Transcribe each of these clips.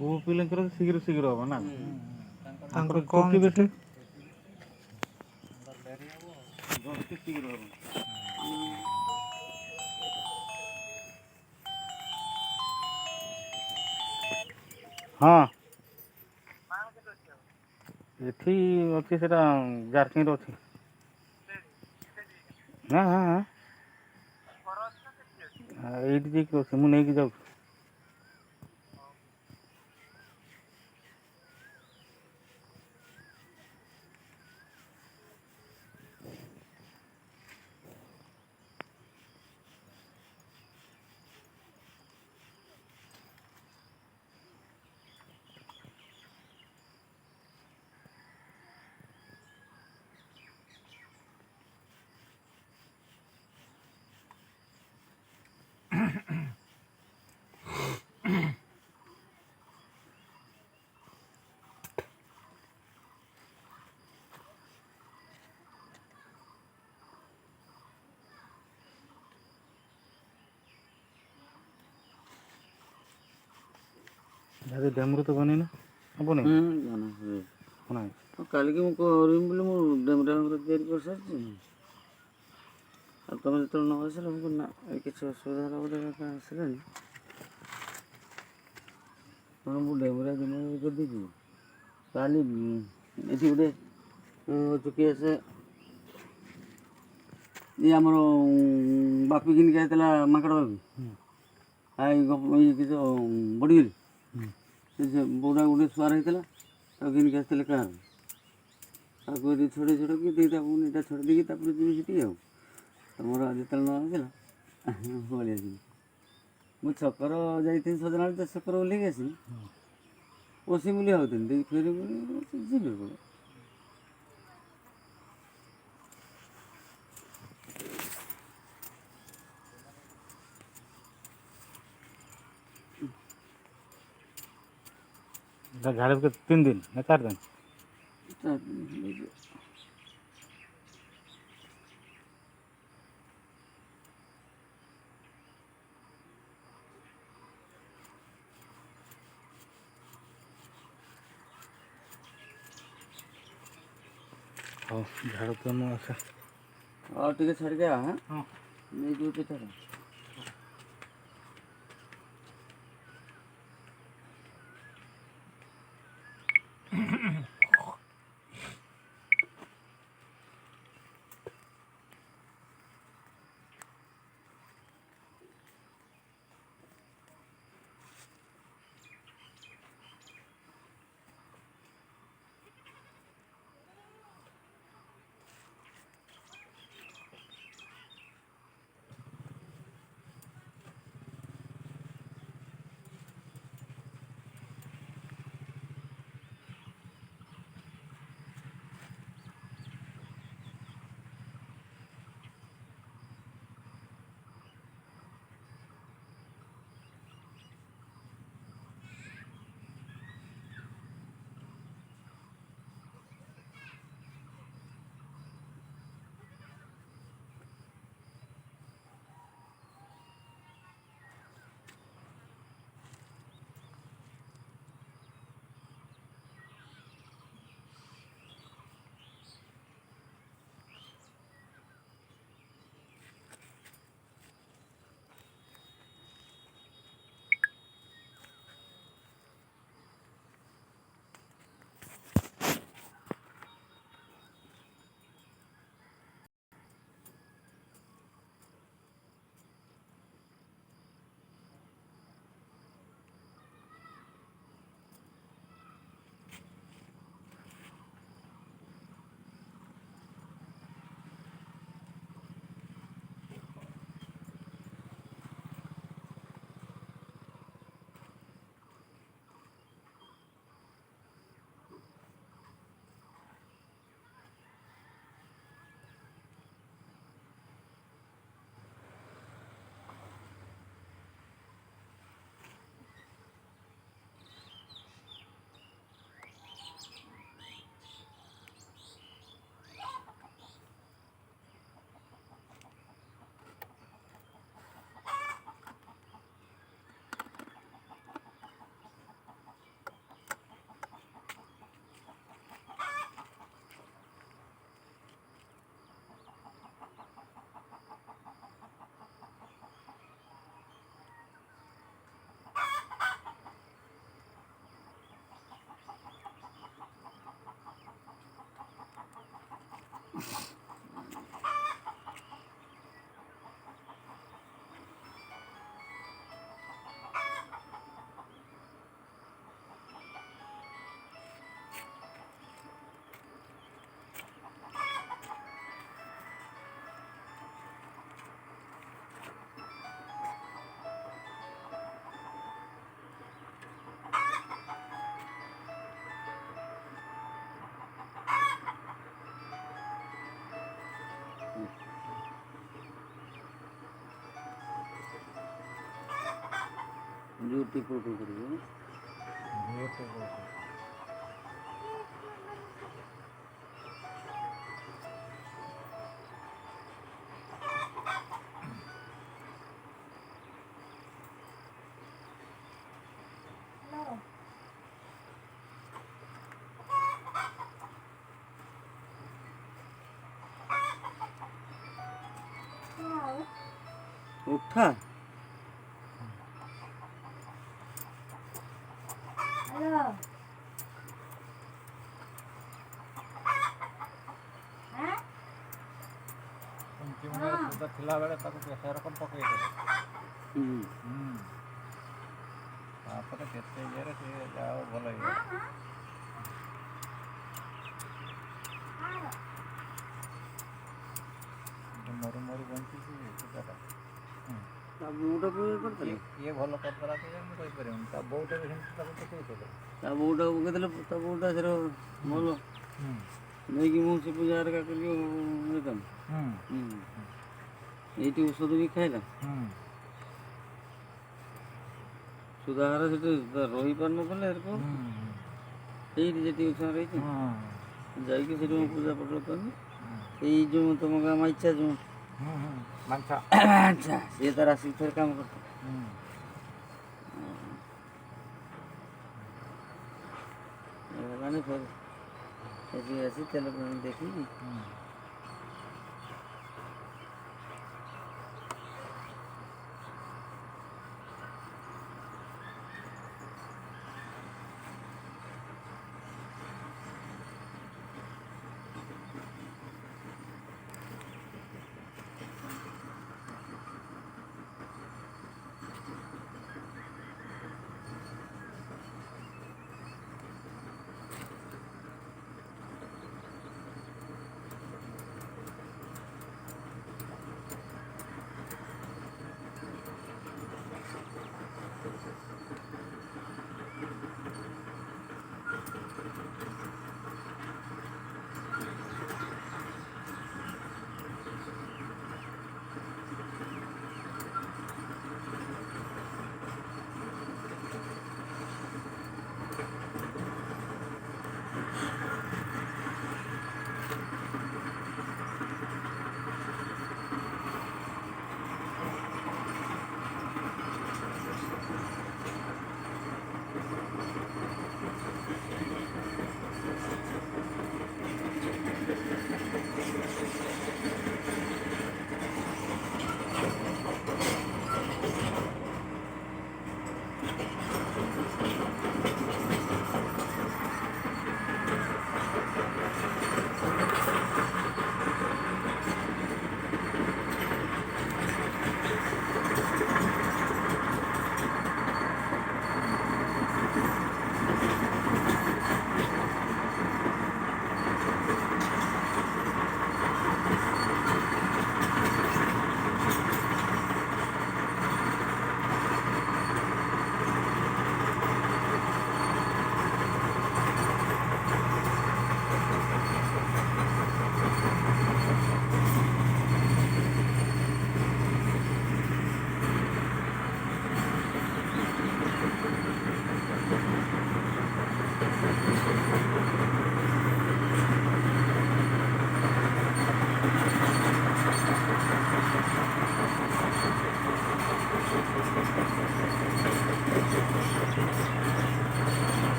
ପୁଅ ପିଲାଙ୍କର ଶୀଘ୍ର ଶୀଘ୍ର ହବ ନା ତାଙ୍କର ଚୁଟି ବେଶୀ କମ୍ ଜଲ୍ଦି ଶୀଘ୍ର ହବ। ହଁ ଏଠି ଅଛି ସେଟା ଜାରକିରେ ଅଛି। ହଁ ହଁ ହଁ ଏଇଠି ଯାଇକି ଅଛି ମୁଁ ନେଇକି ଯାଉଛି। ଯଦି ଡେମରୁ ତ ବନେଇନା ହବନି କାଲିକି ମୁଁ କରିବି ବୋଲି ମୁଁ ଡେମରା ତିଆରି କରିସାରିଛି। ଆଉ ତୁମେ ଯେତେବେଳେ ନ ଆସିଲ ମୁଁ ନା କିଛି ଅସୁବିଧା ହେଲା ବୋଧେ ଆସିଲାନି ତେଣୁ ମୁଁ ଡେମରା ଦିନ କରିଦେଇଛି। କାଲି ଏଠି ଗୋଟେ ଚୁକି ଆସେ ଇଏ ଆମର ବାପି କିଣିକି ଆସିଥିଲା ମାଙ୍କଡ଼ ବାପି ଇଏ କିଛି ବଢ଼ିଗଲି ସେ ବୁଢ଼ା ଗୋଟେ ଶୁଆର ହେଇଥିଲା ତାକୁ କିଣିକି ଆସିଥିଲେ କାହାର ତାକୁ ଏଠି ଛଡ଼େଇ ଛଡ଼େଇକି ଦୁଇଟା ଏଇଟା ଛଡ଼େଇ ଦେଇକି ତାପରେ ଯିବି ସେଠି ଆଉ ତମର ଯେତେବେଳେ ନ ଆସିଲା ପଳେଇ ଆସିବି। ମୁଁ ଛକର ଯାଇଥିଲି ସଜନାବେଳେ ତ ଛକର ଓହ୍ଲେଇକି ଆସିଲି ବସି ବୋଲି ଭାବୁଥିଲି ଦେଇକି ଫେରି ଯିବି ପଳେଇ ଝାଡ଼ 3 ଦିନ ନା 4 ଦିନ ହଉ ଝାଡ଼ ତ ନ ଆସେ ଆଉ ଟିକେ ଛାଡ଼ିକି ହଁ ହଁ ନେଇଯିବ ପିଠାଟା। ଜୋରଟେ କୁଳକୁଳ କରିବ ଉଠା ସୁଧା ଥିଲାବେଳେ ତାକୁ ସେରକମ ପକେଇଦେବେ ତାପରେ କେତେ ଇଏରେ ସେ ଯାହା ହଉ ଭଲ ହେଇଗଲା। ମରୁ ମରୁ ବଞ୍ଚିଛି ସୂତାଟା ତା ବୋଉଟାକୁ ଇଏ କରିଦେଲେ ଇଏ ଭଲ କରିଦେଲା କି ମୁଁ କହିପାରିବିନି। ତା ବୋଉଟା ବି ସେମିତି ତାକୁ ପକେଇଥିଲେ। ତା ବୋଉଟାକୁ ପକେଇଦେଲେ ତା ବୋଉଟା ସେର ଭଲ ନେଇକି ମୁଁ ସେ ପୂଜା ହେରିକା କରିକି ହେଇଥାନ୍ତି ଏଇଠି ଔଷଧ ବି ଖାଇଲା ସୁଧାଘର ସେଠି ରହିପାରୁନଥିଲେ ଏରକମ ସେଇଠି ଯେତିକି ଓଷା ରହିଛି ଯାଇକି ସେଠି ମୁଁ ପୂଜା ପାଠ କଲି ସେଇ ଯେଉଁ ତମ ଗାଁ ମାଇଚା ଯେଉଁ ଆଚ୍ଛା ସିଏ ତାର ଆସିକି ଥରେ କାମ କରିଥିଲା ମାନେ ଫେର ସେଠିକି ଆସି ତେଲ ଦେଖିକି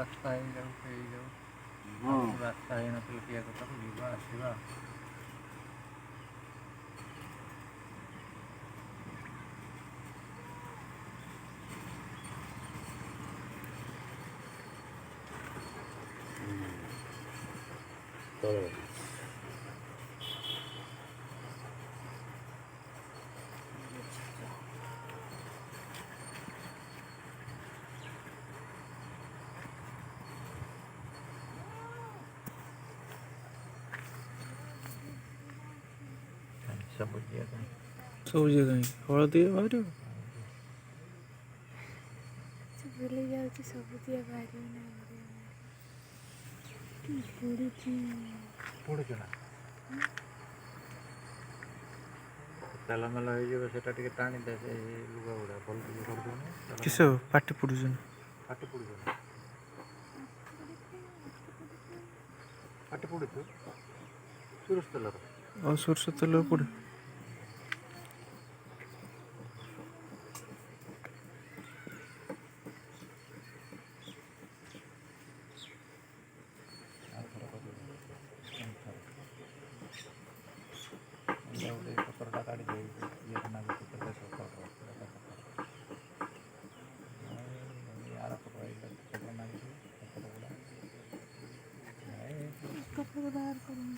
ରାସ୍ତା ହେଇଯାଉଛି ହଁ ରାସ୍ତା ହେଇନଥିଲେ କିଏ କଥା ଯିବା ଆସିବା ସବୁ ଯିବା ସବୁ ଜାଗା ହିଁ ହଳଦିଆ ବାହାରିବ। ବୁଲି ଯାଉଛି ସବୁଦିଆ ବାହାରିବ ନାହିଁ ପଡ଼ୁଛି ପଡ଼ୁଛୁ ନା ତେଲ ମେଲ ହେଇଯିବ ସେଟା ଟିକେ ଟାଣିଦେ ସେ ଲୁଗା ଗୁଡ଼ା ଭଲ ଟିକେ କରିଦେଉନି କିସ ପାଟି ପଡୁଛନ୍ତି। ପାଟି ପଡ଼ୁଛୁ ନା ପାଟି ପଡ଼ୁଛୁ ସୋରିଷ ତେଲର ଆଉ ସୋରିଷ ତେଲ ପଡେ। ଗୋଟେ ପତ୍ରଟା କାଢ଼ି ଦେଇ ଇଏ ନାଗି ପତ୍ରଟା ସକାଳ ଆର ପତ୍ର ପତ୍ର ନାଗିଛି ପତ୍ର ଗୁଡ଼ା କପଡ଼ା ବାହାର କରୁନି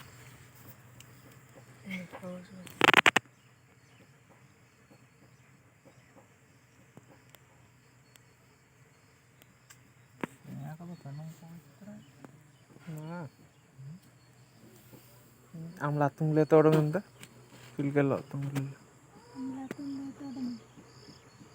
आमला तुंगले तोड़ में पिलके लो तुंगले